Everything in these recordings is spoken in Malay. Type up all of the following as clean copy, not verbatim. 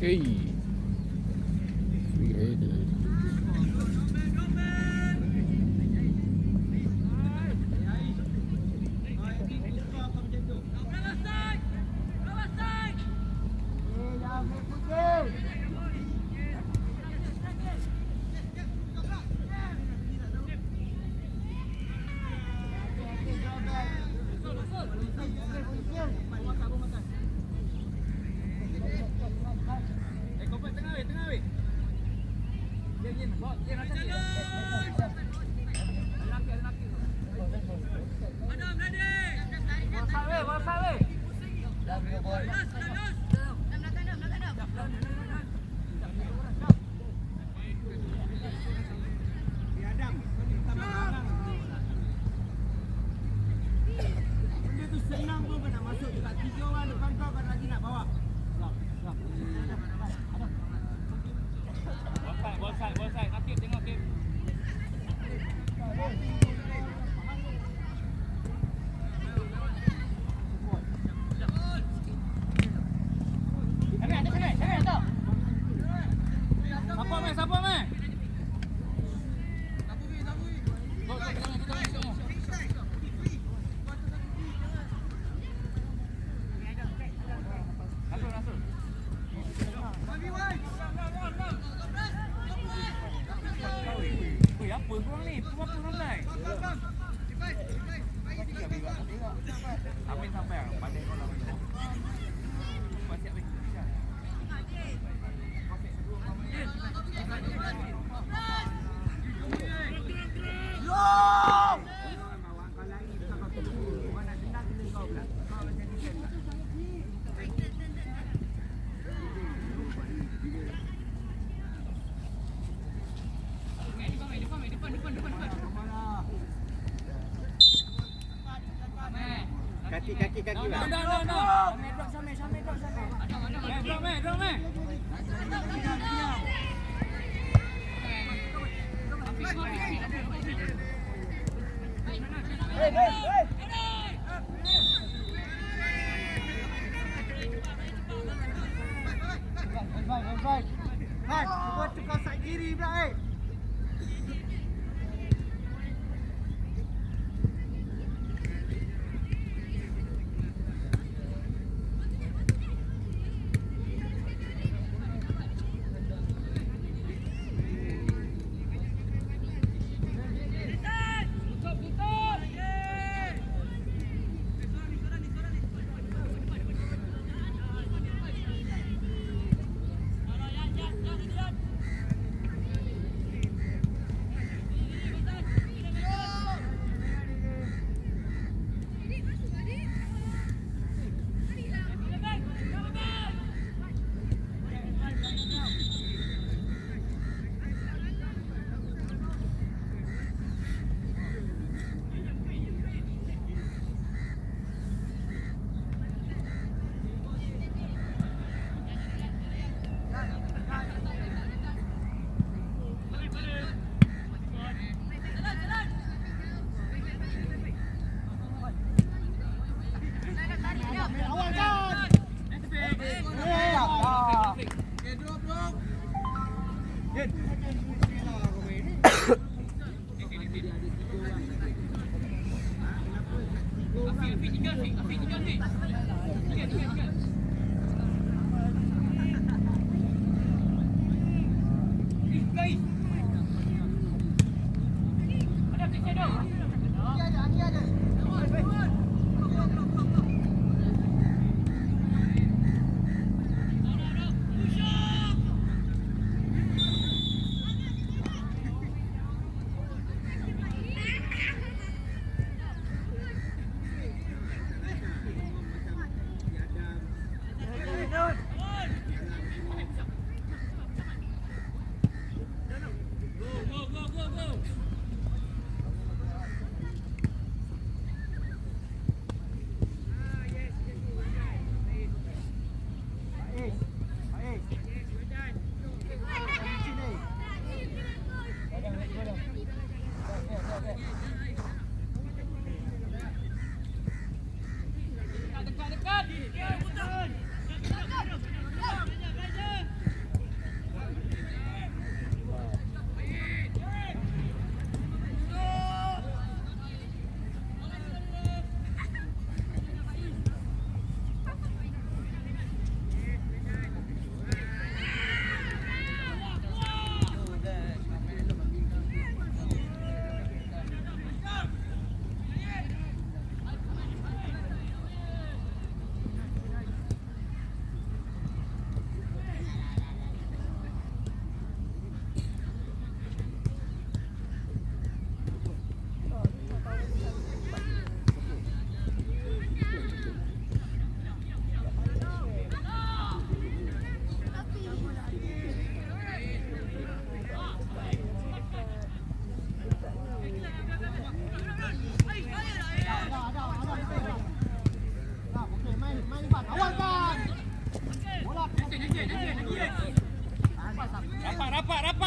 Hey. Free header. Kaki. No. Drop, man. Hey. Hai, buat tukar side kiri pula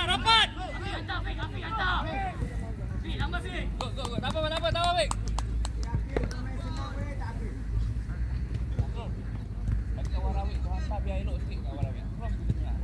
Rapat. Go. Tambah, Fik. Bagi kat Warawik, kau hantar biar elok sikit kat Warawik. Cross ke tengah.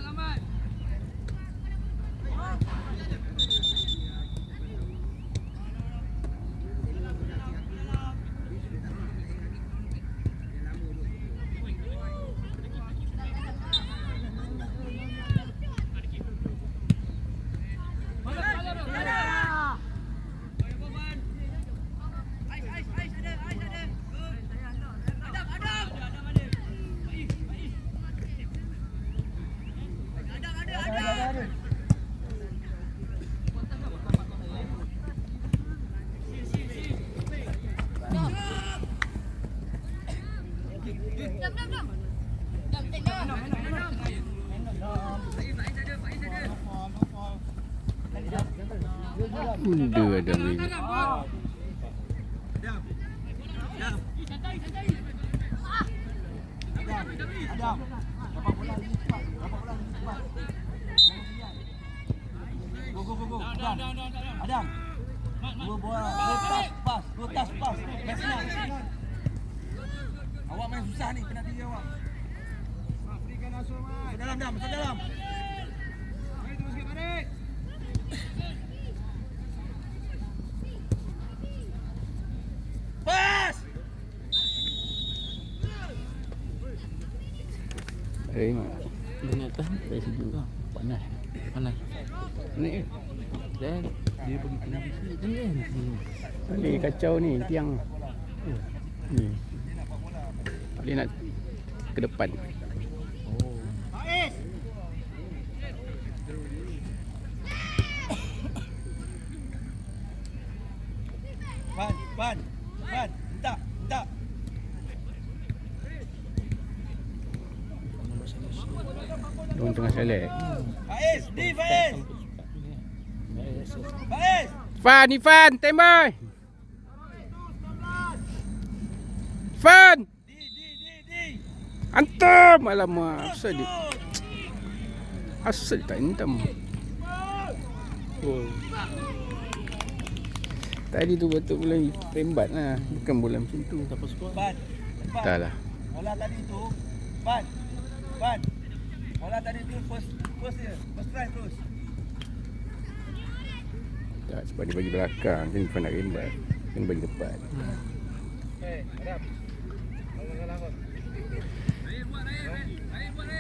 Lambat. Bunda ada ni. Adam. Dapat bola lagi cepat. Go. Adam. Dua bola. Dua tas pas. Main senang. Awak main susah ni penalti awak. Berikan Asur mai. Masuk dalam. Mari terus sikit balik. Pas. Ternyata dari segi tu panas. Ni dan dia pergi kena bisi kan. Ni kacau ni tiang. Ni. Boleh nak ke depan. Faiz. Ban. Tak. Orang tengah select. Faiz, di Faiz. Faiz. Ifan, tembak. Ifan, Di. antam. Alamak, asal tak hentam. Oh. Tadi tu betul bola rembat lah, bukan bola macam tu. Siapa skor? Ban. Tak lah. Bola tadi tu, Ban. Bola tadi tu first try terus. Tak, sebab dia bagi belakang, kan Ifan nak rembat. Kena bagi depan. Adam.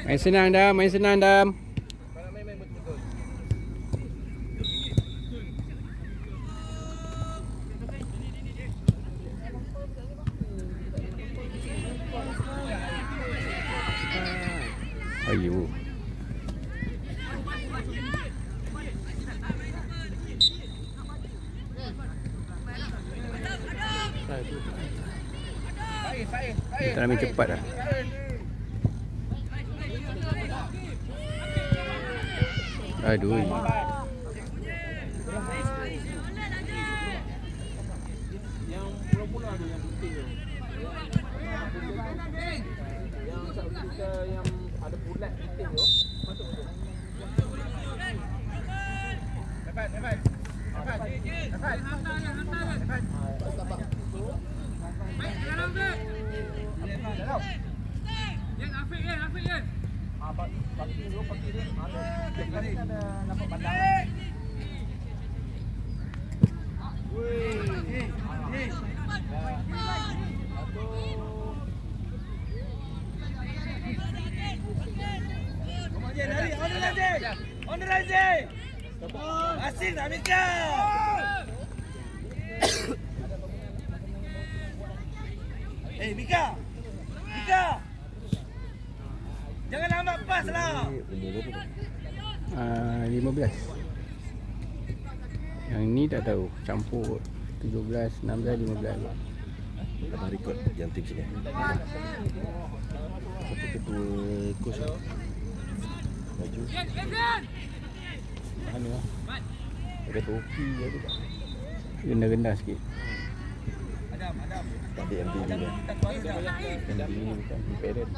Main senang Dam. Main betul-betul. Ayo. Faiz. Kita nak main cepat lah. Aduh. Yang mula-mula tu yang penting tu. Yang kita yang ada bulat penting tu. Masuk. Dapat. Yang Afiq kan. Pagi dia. Ada nampak bandang. On the right. Asyik nak Mika. Mika. Jangan lambat pas lah. 15. Yang ni tak tahu, campur 17, 16, 15. Abang rekod yang tim sini. Satu ketua kos baju. Mana lah? Ada topi ada tak? Rendah-rendah sikit. Adam. Tak ada MD ni dah. MD ni bukan parent.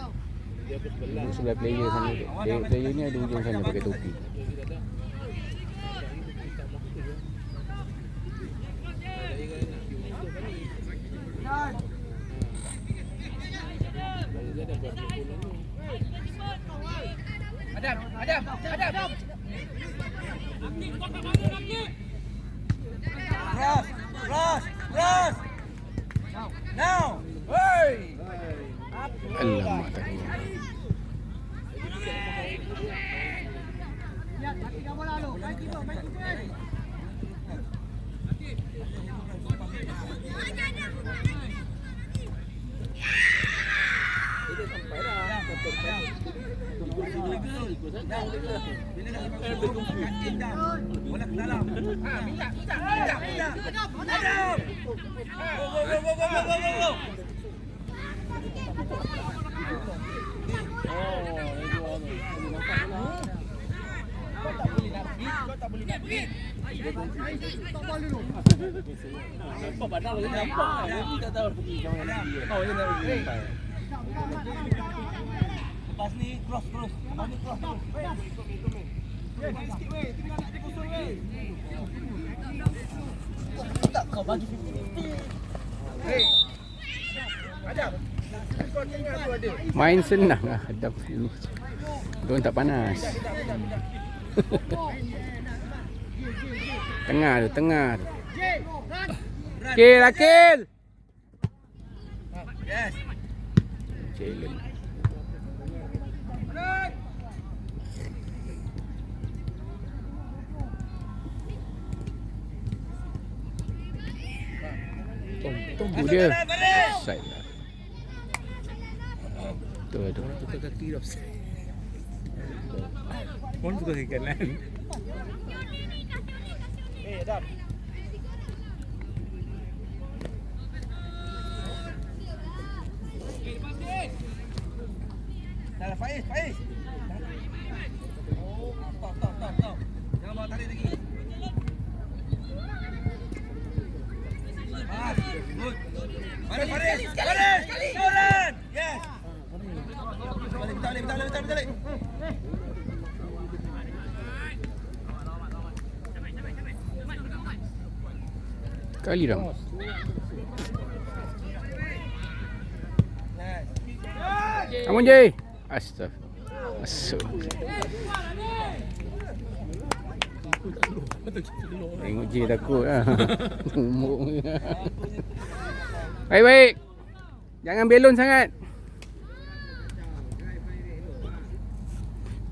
Dulu sebelah player sana tu. Player ni ada hujung sana pakai topi. Adam. Cross. Now. Hey. Alamak tadi. Bola ke dalam. Minta. Adam. Go. Kau tak boleh nak beat. Nampak bandang lagi nampak. Dia tak tahu pergi ke mana lagi. Kau je nak pergi. Lepas ni cross. Lepas ni cross terus. Sikit weh, tinggal nak dia kosong weh. Tak kau bagi 50-50. Hey. Adam. Kau tengah tu ada. Main senang lah. Adam dulu. Diorang tak panas. Tengah tu. Akil. Yes. Challenge. Tunggu dia. Offside lah. Tu. Tukar kaki dah offside. Pun tukar kaki kanan. Adam. Dah Faiz. Sekali dah. Amun je. Astagfirullah. Masuk. Tengok je takut lah. Umur. Baik-baik. Jangan belon sangat.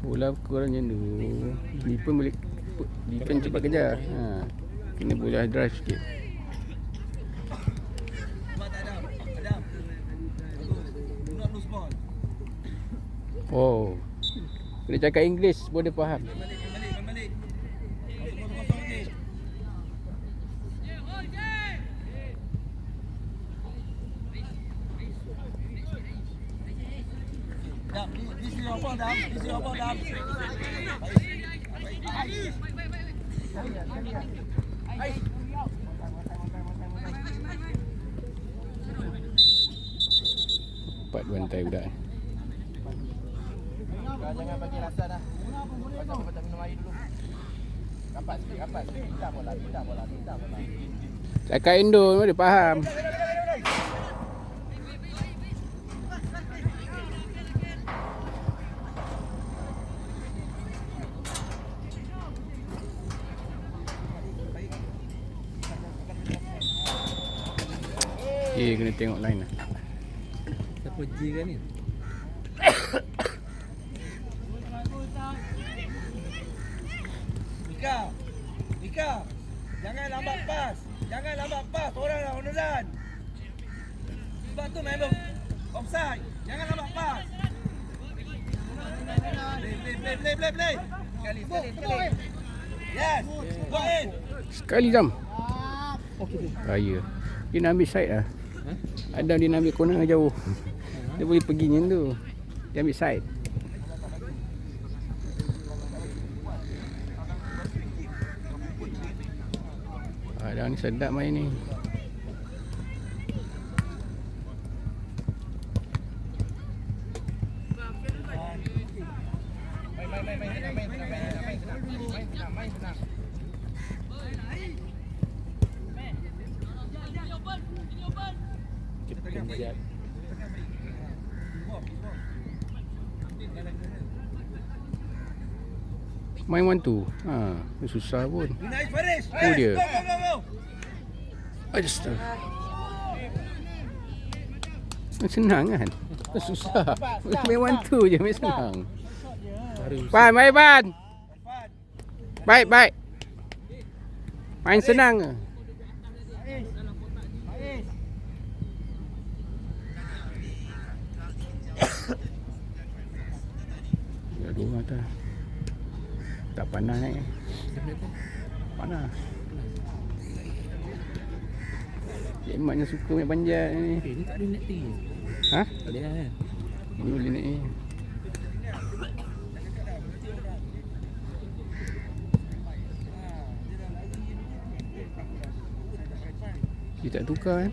Bola kurang macam tu. Defend boleh defend cepat kejar. Kena bola drive sikit. Oh. Kena cakap English boleh faham. This is your ball, Dam. This is your ball, Dam. Cepat bantai budak. Jangan bagi rasa dah. Macam minum air dulu. Rapat sikit. Tidak bola. Cakap Indo dia faham. Kena tengok line lah. Siapa J kan ni? Mika, jangan lambat pas. Orang dah onoran. Sebab tu memang offside. Jangan lambat pas. Play. Sekali. Yes. Go in. Sekali jam. Raya. Dia nak ambil side lah. Adam dia nak ambil corner jauh. Dia boleh pergi macam tu. Dia ambil side. Adam ni sedap main ni. Main one two. Susah pun. Oh dia. Aduh. Senang kan? Susah. Main one two je, main senang. Pan, baik Pan. Baik. Main senang ke? Ya, dua mata. Tak panas ni. Panas. Cik Mat yang suka main panjat ni. Ni tak boleh naik tinggi. Ha? Tak boleh lah kan? Ni boleh naik ni. Dia tak tukar kan?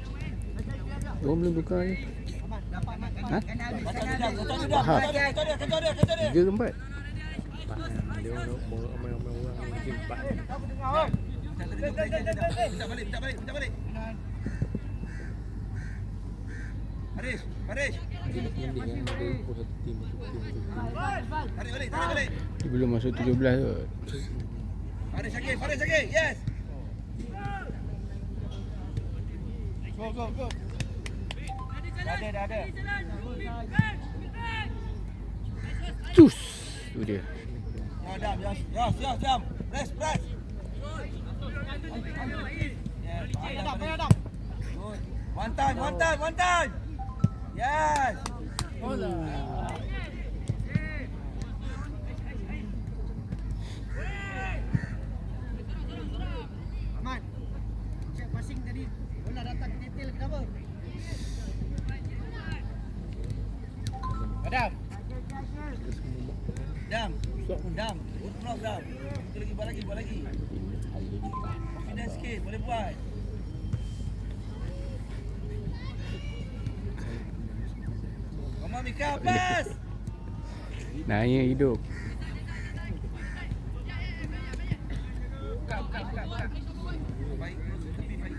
Orang belum tukar je. Ha? Faham. 3 ke 4? Dia orang mungkin 4. Minta balik. Haris. Dia nak mending kan. Dia pun satu tim. Tarik balik. Dia belum masuk 17 tu. Faris lagi. Yes. Go. Dah ada. Cus. Tu dia. Jam. Press. Yes. Adam. Good. One time. Yes. Aman. Cek passing tadi. Bola datang detail kenapa? Adam. Dam. Block Dam. Buat lagi. Confidence sikit, boleh buat. Come on Mika, pass. Naya hidup. Baik, tepi baik.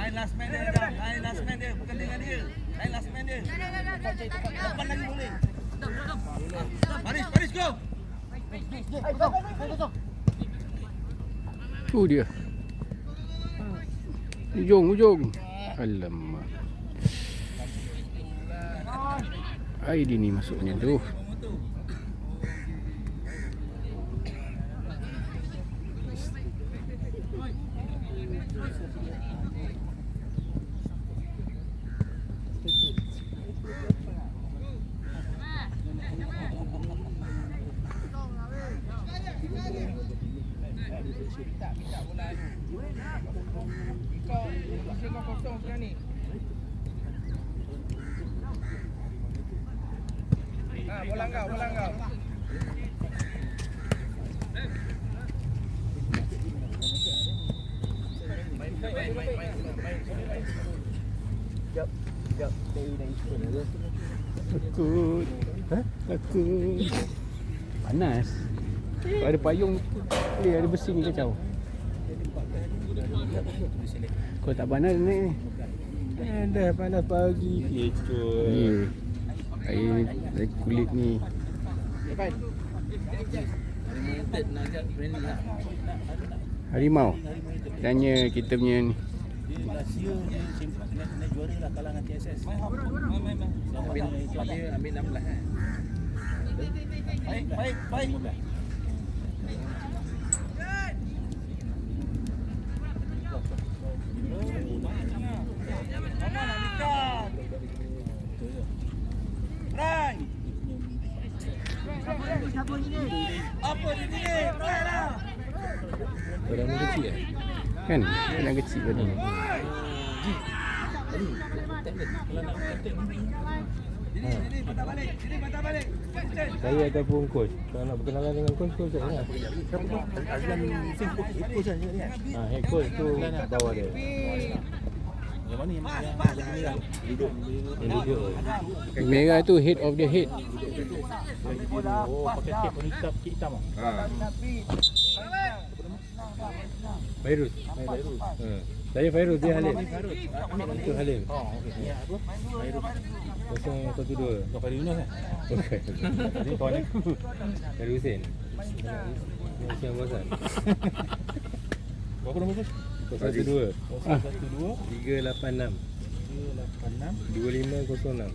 Lain last man dia Adam. Lain last man dia. Bukan dengan dia. Lain last man dia. Depan lagi boleh. Paris go. Tu dia. Ujung. Alamak. Aidi ni masuknya tu. Minta bola ni. Kau kosong sekarang ni. Bola kau. Takut. Takut. Panas. Kalau ada payung dia ada besi ni kacau. Kau tak panas ni. Dah panas pagi. Kecoh. Air kulit ni. Harimau. Tanya kita punya ni. Malaysia dia kena juara lah kalah dengan TSS. Ambil 16 kan. Baik. Rai. Apa ini? Rai lah. Orang kecil Kan? Anak kecil tadi. Sini patah balik. Saya ataupun coach. Kalau nak berkenalan dengan coach tak nak. Azlan Singh coach kan dia. Head coach tu bawah dia. Yang mana yang duduk. Merah tu head of the head. Oh, pakai tape warna hitam. Fairuz. Saya Fairuz, dia Halim. Itu Halim. Oh, okey. Apa? Fairuz. 012. Kau Fairuz Yunus kan? Okey. Jadi kawan aku. Fairuz Hussein. Yang bosan. Berapa nombor tu? 012 12 386 2506.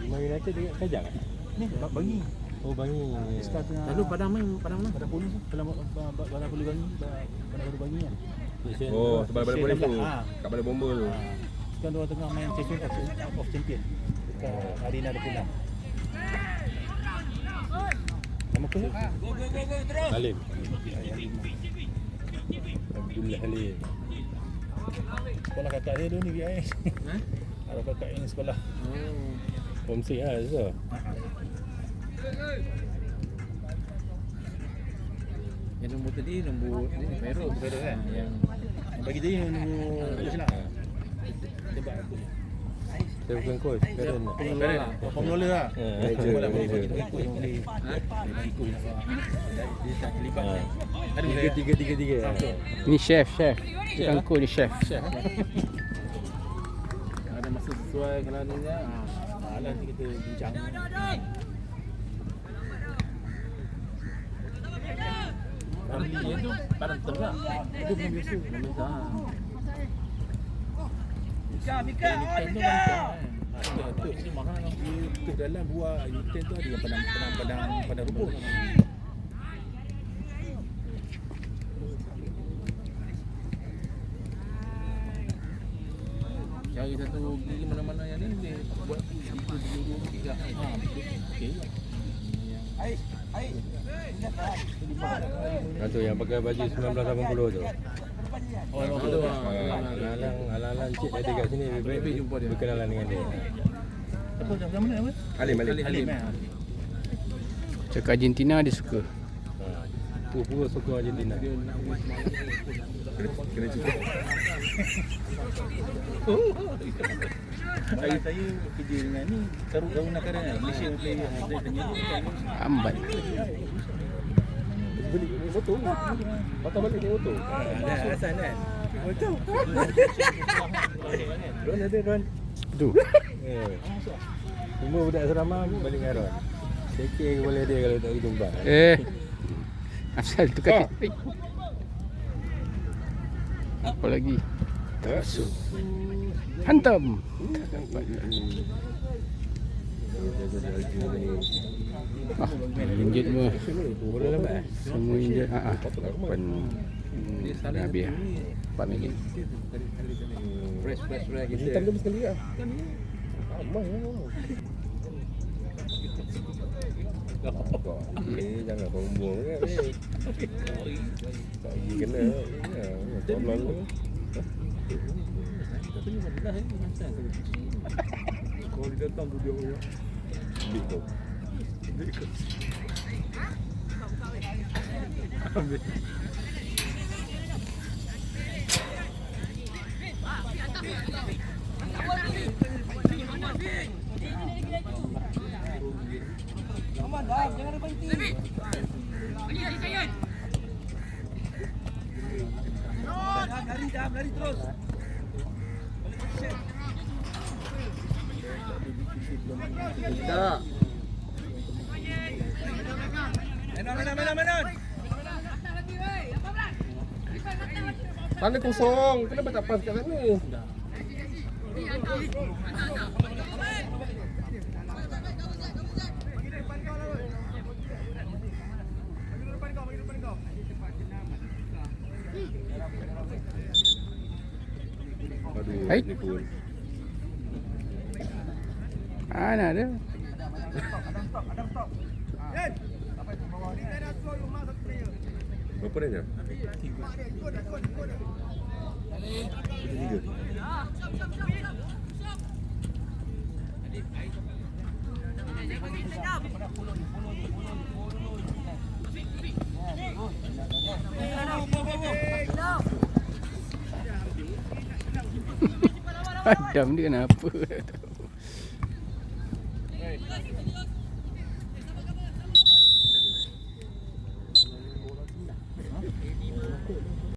5 United dekat Kajang kan? Ni Bangi. Oh Bangi. Start tengah. Lalu padang mana? Padang polis tu. Padang polis Bangi. Padang Bangi kan. Oh, sebelah balai polis tu. Kat balai bomba tu. Sekarang diorang tengah main Champion of Champion dekat Arena 26. Nama kau? Go terus. Halim. Abdullah Halim. Sekolah kakak dia dulu ni VIS. Ada kakak yang sekolah. Homesick lah so. Yang nombor tadi nombor ni Fairuz kan. Yang Bagi dia yang nombor coach lah. Tebak aku. Saya bukan coach, Karen. Pengelola lah. Manager. Boleh ikut yang boleh. Boleh ikut nak. Dia tak terlibat. Ada 3-3-3. Ini chef. Bukan coach ni chef. yang ada masa sesuai kalau ni kan. Nanti kita bincang. Ramli yang tu padang tengah. Itu bukan biasa. Mika. Ten tu kan. Betul ni mahal kan. Dia ke dalam buah U10 tu ada yang padang rumput. Cari satu gigi mana-mana yang ni boleh buat itu dulu tiga. Okey. Tu yang pakai baju 1980 tu. Oh, betul. Alang-alang cik ada kat sini lebih baik jumpa dia. berkenalan dengan dia. Apa nama dia apa? Halim. Cakap Argentina dia suka. Pura sokong Argentina. Kena cuba. Saya kerja dengan ni Karung Nakara Malaysia player. Saya tanya dia Ambat. Beli motor. Patah balik motor. ada asal kan. Betul. Ron ada Ron. Tu. Semua budak asrama balik dengan Ron. Sekir kepala dia kalau tak pergi tumbang. Asal tu kaki. Apa lagi? Masuk. Hantam. Injet mah. Boleh lambat. Semua injet. Pen dah habis. 4 minit. Fresh Kita kita. tanda sekali lah. Aman lah. Jangan sombong kan. Tak pergi kena. Tolong tu. Kalau dia datang tu dia punya. Big tu. Aman dah, jangan ada berhenti. Lari terus. Tak. Menon. Sana kosong. Kenapa tak pas kat sana? Aduh, Hai. ni pun. Mana ada? Berapa dah? Tiga. Adam dia kenapa?